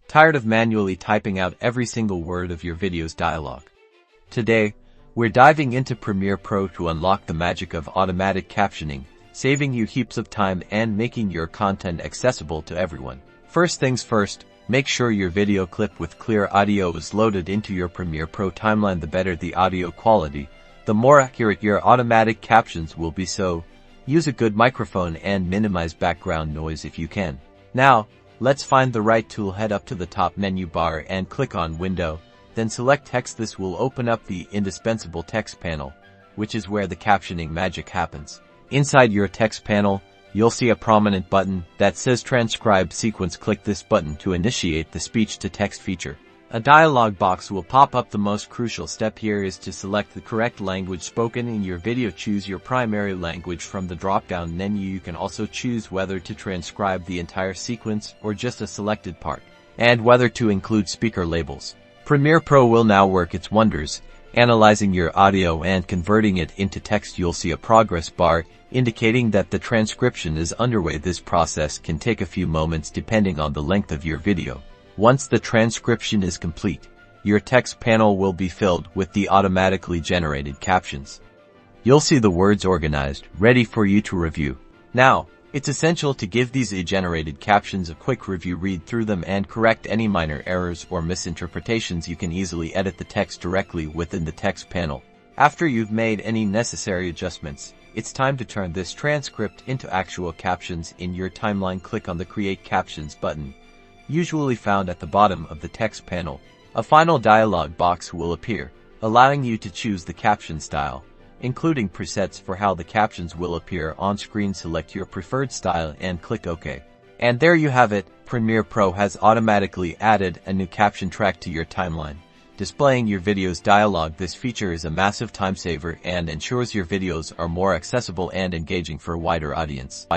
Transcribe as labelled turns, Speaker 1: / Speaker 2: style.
Speaker 1: Tired of manually typing out every single word of your video's dialogue? Today, we're diving into Premiere Pro to unlock the magic of automatic captioning, saving you heaps of time and making your content accessible to everyone. First things first, make sure your video clip with clear audio is loaded into your Premiere Pro timeline. The better the audio quality, the more accurate your automatic captions will be, so use a good microphone and minimize background noise if you can. Now, let's find the right tool. Head up to the top menu bar and click on Window, then select Text. This will open up the indispensable text panel, which is where the captioning magic happens. Inside your text panel, you'll see a prominent button that says Transcribe Sequence. Click this button to initiate the speech-to-text feature. A dialog box will pop up. The most crucial step here is to select the correct language spoken in your video. Choose your primary language from the drop-down menu. You can also choose whether to transcribe the entire sequence or just a selected part, and whether to include speaker labels. Premiere Pro will now work its wonders, analyzing your audio and converting it into text. You'll see a progress bar indicating that the transcription is underway. This process can take a few moments depending on the length of your video. Once the transcription is complete, your text panel will be filled with the automatically generated captions. You'll see the words organized, ready for you to review. Now, it's essential to give these generated captions a quick review. Read through them and correct any minor errors or misinterpretations. You can easily edit the text directly within the text panel. After you've made any necessary adjustments, it's time to turn this transcript into actual captions in your timeline. Click on the Create Captions button, usually found at the bottom of the text panel. A final dialog box will appear, allowing you to choose the caption style, including presets for how the captions will appear on screen. Select your preferred style and click OK. And there you have it. Premiere Pro has automatically added a new caption track to your timeline, displaying your video's dialogue. This feature is a massive time saver and ensures your videos are more accessible and engaging for a wider audience.